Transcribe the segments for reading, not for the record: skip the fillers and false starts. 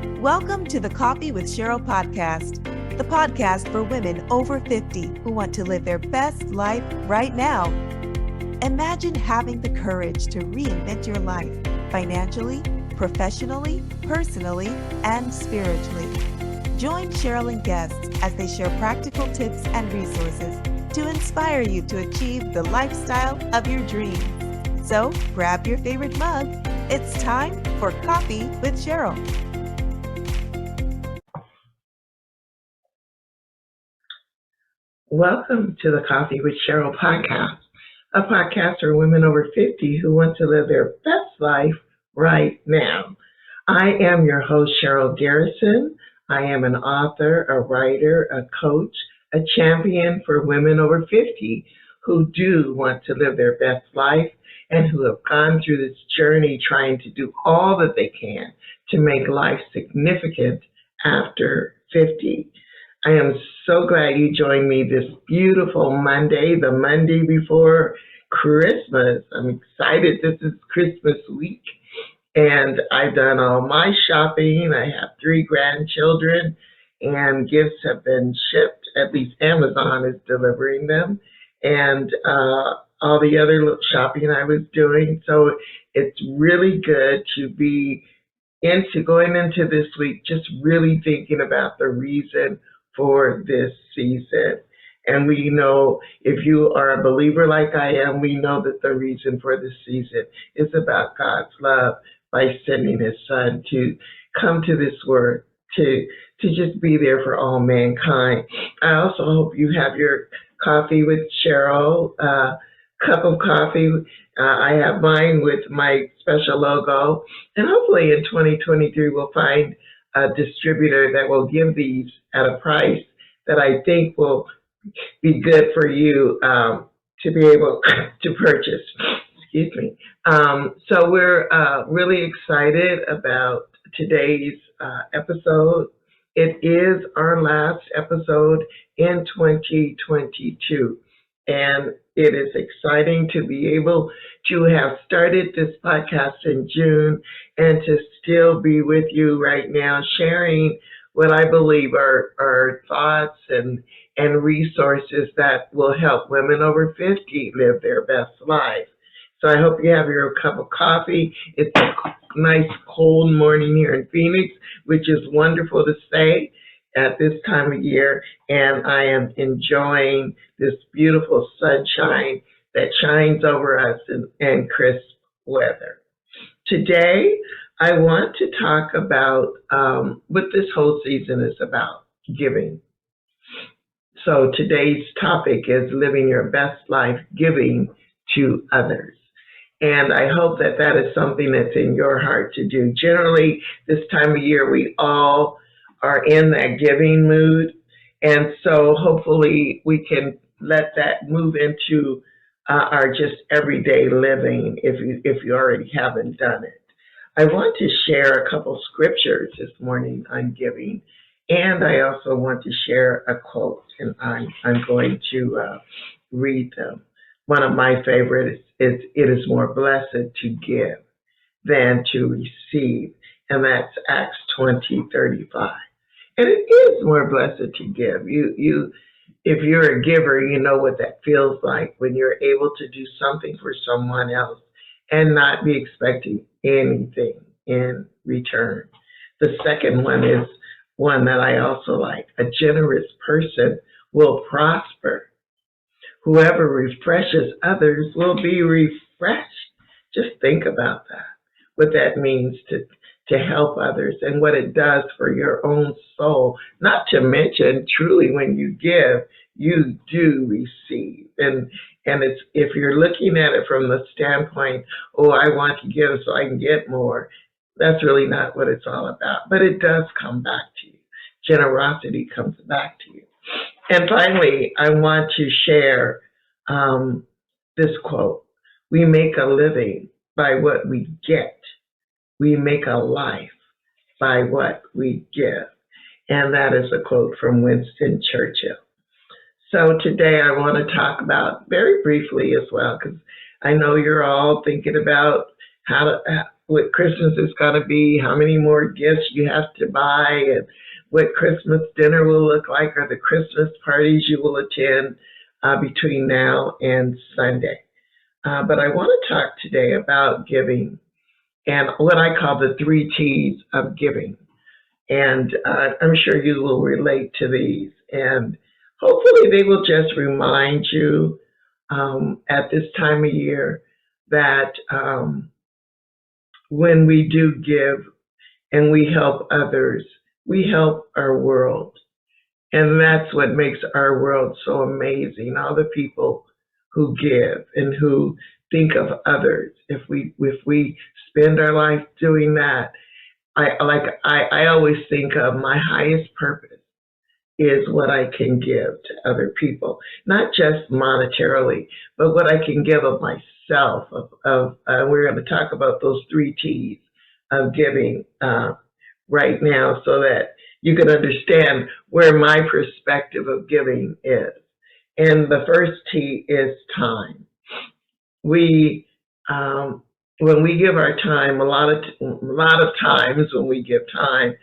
Welcome to the Coffee with Cheryl podcast, the podcast for women over 50 who want to live their best life right now. Imagine having the courage to reinvent your life financially, professionally, personally, and spiritually. Join Cheryl and guests as they share practical tips and resources to inspire you to achieve the lifestyle of your dreams. So grab your favorite mug. It's time for Coffee with Cheryl. Welcome to the Coffee with Cheryl podcast, a podcast for women over 50 who want to live their best life right now. I am your host, Cheryl Garrison. I am an author, a writer, a coach, a champion for women over 50 who do want to live their best life and who have gone through this journey trying to do all that they can to make life significant after 50. I am so glad you joined me this beautiful Monday, the Monday before Christmas. I'm excited. This is Christmas week, and I've done all my shopping. I have 3 grandchildren, and gifts have been shipped. At least Amazon is delivering them, and all the other shopping I was doing. So it's really good to be going into this week just really thinking about the reason for this season. And we know, if you are a believer like I am, we know that the reason for this season is about God's love by sending his son to come to this world, to just be there for all mankind. I also hope you have your coffee with Cheryl, cup of coffee. I have mine with my special logo. And hopefully in 2023, we'll find a distributor that will give these at a price that I think will be good for you to be able to purchase. Excuse me. So we're really excited about today's episode. It is our last episode in 2022. And it is exciting to be able to have started this podcast in June and to still be with you right now, sharing what I believe are thoughts and resources that will help women over 50 live their best life. So I hope you have your cup of coffee. It's a nice cold morning here in Phoenix, which is wonderful to say at this time of year, and I am enjoying this beautiful sunshine that shines over us and crisp weather. Today, I want to talk about what this whole season is about, giving. So today's topic is living your best life, giving to others. And I hope that that is something that's in your heart to do. Generally, this time of year, we all are in that giving mood. And so hopefully we can let that move into our just everyday living if you already haven't done it. I want to share a couple scriptures this morning on giving. And I also want to share a quote, and I'm going to read them. One of my favorites is, "It is more blessed to give than to receive." And that's Acts 20:35. And it is more blessed to give. If you're a giver, you know what that feels like when you're able to do something for someone else and not be expecting anything in return. The second one is one that I also like. "A generous person will prosper. Whoever refreshes others will be refreshed." Just think about that, what that means to help others and what it does for your own soul. Not to mention, truly, when you give, you do receive. And it's, if you're looking at it from the standpoint, oh, I want to give so I can get more, that's really not what it's all about. But it does come back to you. Generosity comes back to you. And finally, I want to share this quote. "We make a living by what we get. We make a life by what we give." And that is a quote from Winston Churchill. So today I want to talk about, very briefly as well, because I know you're all thinking about how what Christmas is going to be, how many more gifts you have to buy, and what Christmas dinner will look like, or the Christmas parties you will attend between now and Sunday. But I want to talk today about giving and what I call the three T's of giving. And I'm sure you will relate to these. And hopefully, they will just remind you at this time of year that when we do give and we help others, we help our world. And that's what makes our world so amazing. All the people who give and who think of others. If we spend our life doing that, I always think of my highest purpose is what I can give to other people, not just monetarily, but what I can give of myself. We're going to talk about those three T's of giving right now, so that you can understand where my perspective of giving is. And the first T is time. We when we give our time, a lot of times when we give time,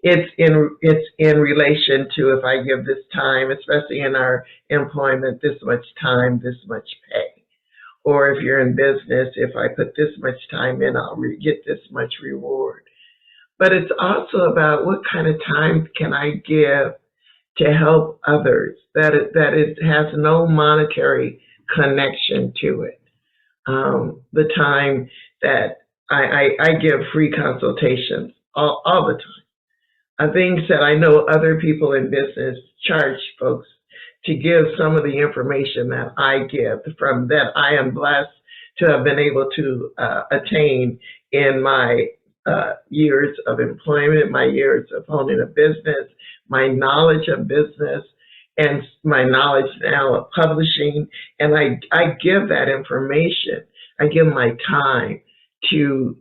it's in relation to, if I give this time, especially in our employment, this much time, this much pay. Or if you're in business, if I put this much time in, I'll get this much reward. But it's also about what kind of time can I give to help others, that it has no monetary connection to it. The time that I give free consultations all the time. Things that I know other people in business charge folks to give some of the information that I give, from that I am blessed to have been able to attain in my years of employment, my years of owning a business, my knowledge of business, and my knowledge now of publishing. And I give that information. I give my time to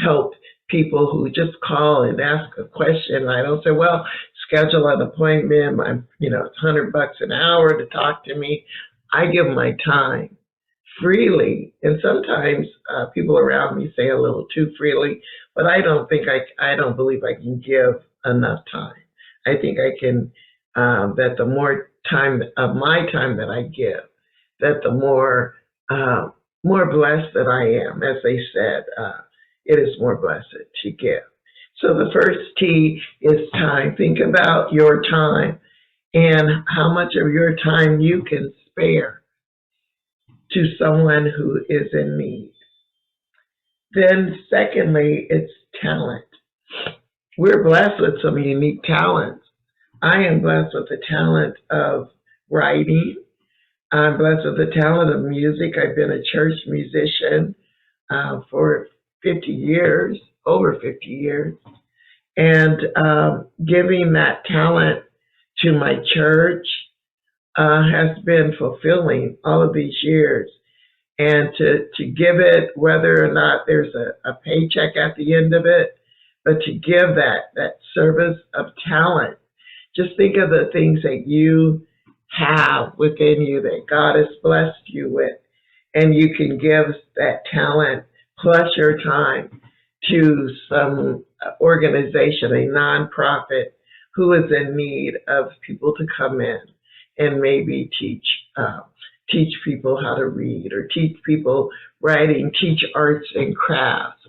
help people who just call and ask a question. I don't say, well, schedule an appointment. It's $100 an hour to talk to me. I give my time freely, and sometimes people around me say a little too freely, but I don't believe I can give enough time. I think I can, that the more time of my time that I give, that the more blessed that I am. As they said, it is more blessed to give. So the first T is time. Think about your time and how much of your time you can spare to someone who is in need. Then secondly, it's talent. We're blessed with some unique talents. I am blessed with the talent of writing. I'm blessed with the talent of music. I've been a church musician for 50 years, over 50 years. And giving that talent to my church has been fulfilling all of these years. And to give it, whether or not there's a paycheck at the end of it, but to give that service of talent. Just think of the things that you have within you that God has blessed you with, and you can give that talent plus your time to some organization, a nonprofit, who is in need of people to come in and maybe teach people how to read, or teach people writing, teach arts and crafts,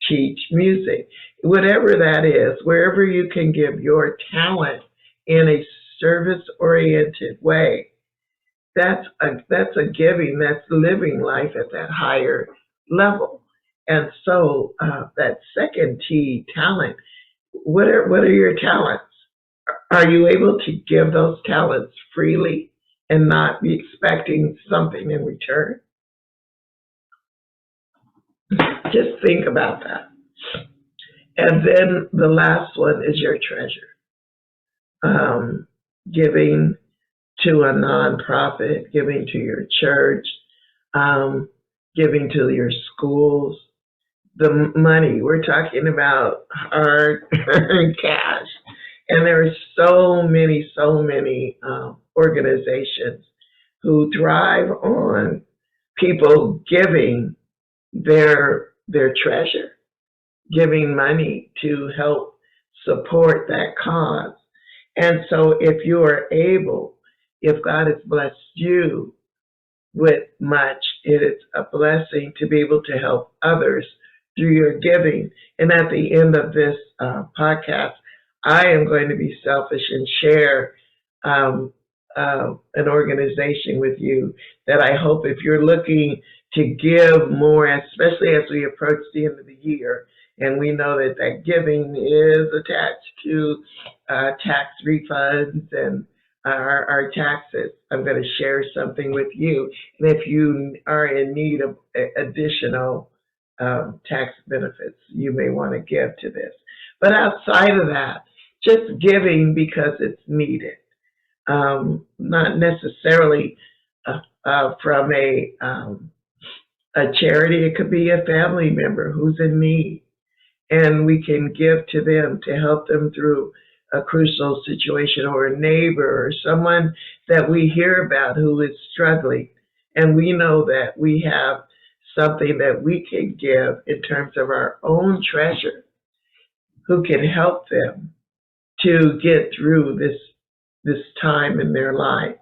teach music, whatever that is. Wherever you can give your talent in a service-oriented way, that's a giving, that's living life at that higher level. And so that second T, talent. What are your talents? Are you able to give those talents freely and not be expecting something in return? Just think about that. And then the last one is your treasure. Giving to a nonprofit, giving to your church, giving to your schools. The money, we're talking about hard-earned cash. And there are so many organizations who thrive on people giving their their treasure, giving money to help support that cause. And so if you are able, if God has blessed you with much, it is a blessing to be able to help others through your giving. And at the end of this podcast, I am going to be selfish and share um, an organization with you that I hope, if you're looking to give more, especially as we approach the end of the year, and we know that that giving is attached to tax refunds and our taxes. I'm going to share something with you. And if you are in need of additional tax benefits, you may want to give to this. But outside of that, just giving because it's needed, not necessarily from a charity. It could be a family member who's in need, and we can give to them to help them through a crucial situation, or a neighbor or someone that we hear about who is struggling. And we know that we have something that we can give in terms of our own treasure, who can help them to get through this time in their life.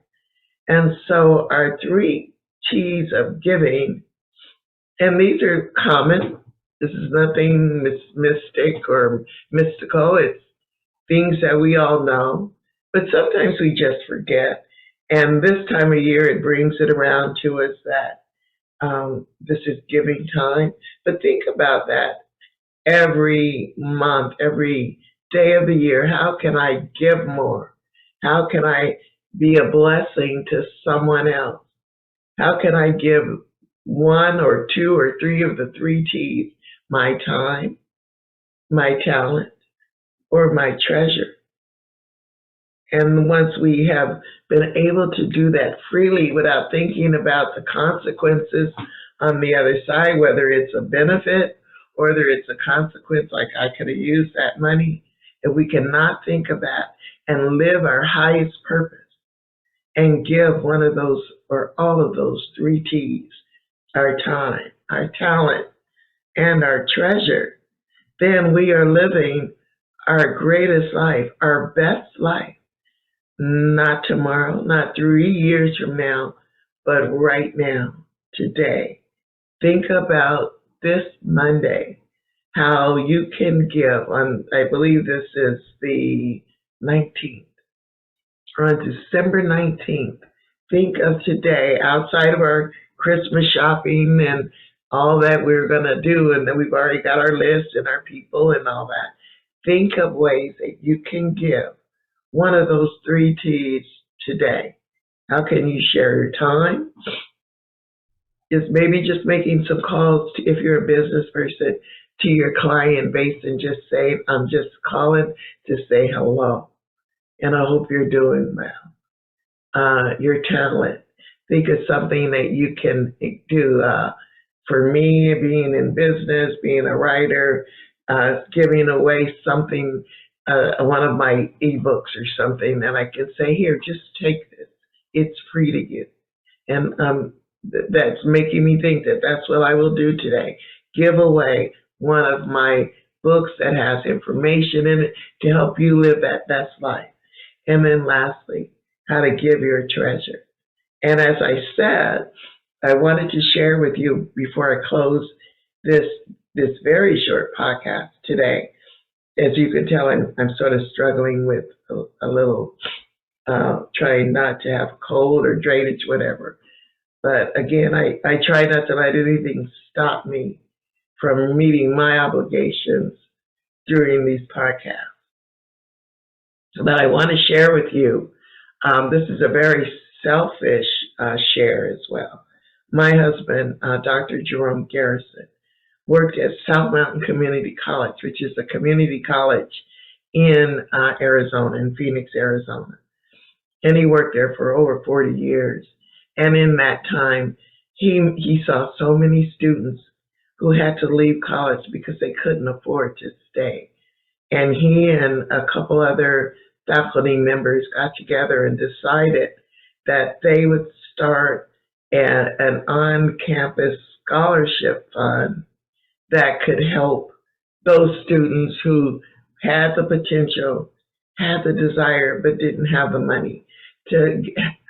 And so our three T's of giving, and these are common. This is nothing mystic or mystical. It's things that we all know, but sometimes we just forget. And this time of year, it brings it around to us that this is giving time. But think about that every month, every day of the year. How can I give more? How can I be a blessing to someone else? How can I give one or two or three of the three T's? My time, my talent, or my treasure. And once we have been able to do that freely without thinking about the consequences on the other side, whether it's a benefit or whether it's a consequence, like I could have used that money, if we cannot think of that and live our highest purpose and give one of those or all of those three T's, our time, our talent, and our treasure, then we are living our greatest life, our best life. Not tomorrow, not 3 years from now, but right now, today. Think about this Monday, how you can give on, I believe this is the 19th, on December 19th. Think of today, outside of our Christmas shopping and all that we're going to do, and then we've already got our list and our people and all that. Think of ways that you can give one of those three T's today. How can you share your time? Is maybe just making some calls to, if you're a business person, to your client base and just say, I'm just calling to say hello. And I hope you're doing well. Your talent. Think of something that you can do. For me, being in business, being a writer, giving away something, one of my ebooks or something that I can say, here, just take this. It's free to you. And that's making me think that that's what I will do today. Give away one of my books that has information in it to help you live that best life. And then lastly, how to give your treasure. And as I said, I wanted to share with you before I close this very short podcast today. As you can tell, I'm sort of struggling with a little, trying not to have cold or drainage, whatever. But again, I try not to let anything stop me from meeting my obligations during these podcasts. But I want to share with you, this is a very selfish share as well. My husband, Dr. Jerome Garrison, worked at South Mountain Community College, which is a community college in Arizona, in Phoenix, Arizona. And he worked there for over 40 years. And in that time, he saw so many students who had to leave college because they couldn't afford to stay. And he and a couple other faculty members got together and decided that they would start an on-campus scholarship fund that could help those students who had the potential, had the desire, but didn't have the money to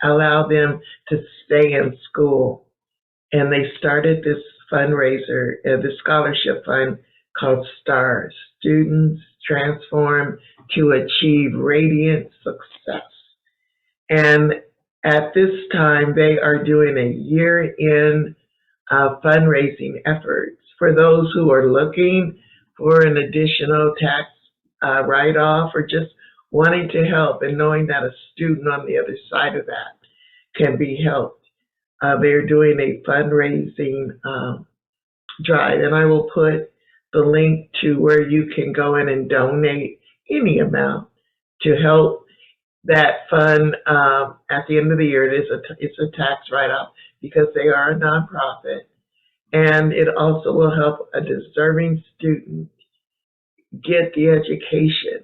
allow them to stay in school. And they started this fundraiser, the scholarship fund called STARS, Students Transform to Achieve Radiant Success. And at this time, they are doing a year-end fundraising efforts for those who are looking for an additional tax write-off or just wanting to help and knowing that a student on the other side of that can be helped. They're doing a fundraising drive, and I will put the link to where you can go in and donate any amount to help that fund. At the end of the year, it's a tax write-off because they are a nonprofit, and it also will help a deserving student get the education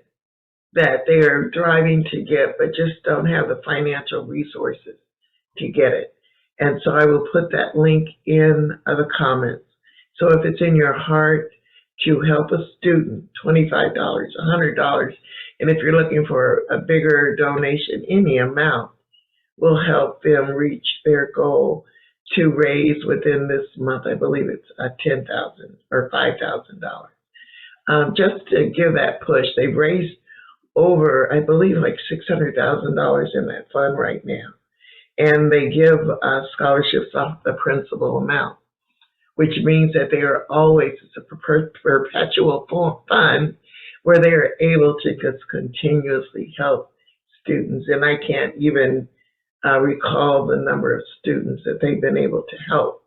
that they are driving to get, but just don't have the financial resources to get it. And so I will put that link in the comments. So if it's in your heart to help a student, $25, $100, and if you're looking for a bigger donation, any amount will help them reach their goal to raise within this month. I believe it's $10,000 or $5,000. Just to give that push, they've raised over, I believe, like $600,000 in that fund right now. And they give scholarships off the principal amount, which means that they are always, it's a perpetual fund where they are able to just continuously help students. And I can't even recall the number of students that they've been able to help.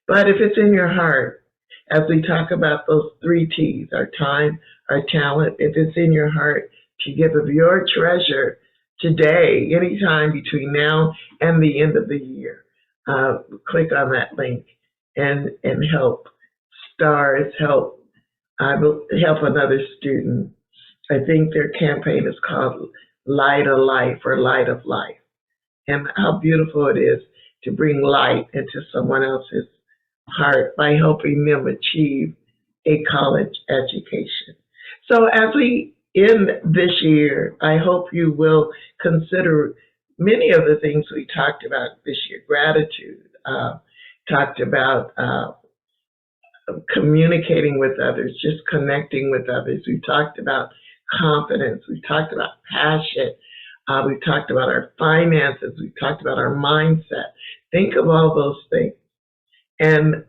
But if it's in your heart, as we talk about those 3 T's, our time, our talent, if it's in your heart to give of your treasure today, anytime between now and the end of the year, click on that link and help STARS, help another student. I think their campaign is called Light of Life or Light of Life. And how beautiful it is to bring light into someone else's heart by helping them achieve a college education. So as we end this year, I hope you will consider many of the things we talked about this year. Gratitude, talked about communicating with others, just connecting with others. We talked about confidence. We talked about passion. We talked about our finances. We talked about our mindset. Think of all those things and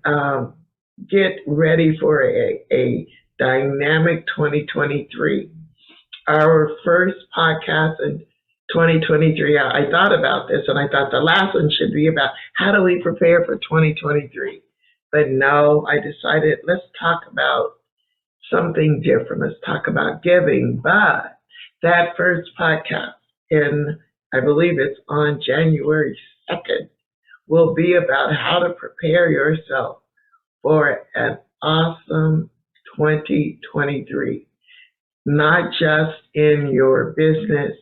get ready for a dynamic 2023. Our first podcast in 2023, I thought about this and I thought the last one should be about how do we prepare for 2023. But no, I decided let's talk about something different. Let's talk about giving. But that first podcast, I believe it's on January 2nd, will be about how to prepare yourself for an awesome 2023, not just in your business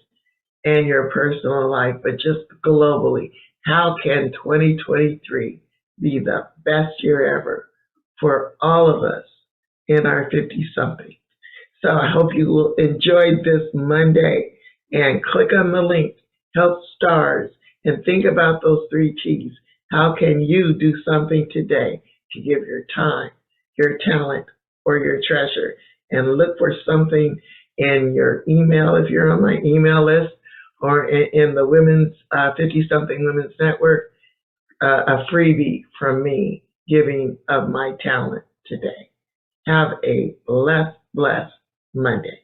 and your personal life, but just globally. How can 2023 be the best year ever for all of us in our 50-something? So I hope you will enjoy this Monday and click on the link, Help STARS, and think about those 3 T's. How can you do something today to give your time, your talent, or your treasure? And look for something in your email, if you're on my email list, or in the Women's 50-something Women's Network, a freebie from me giving of my talent today. Have a blessed Monday.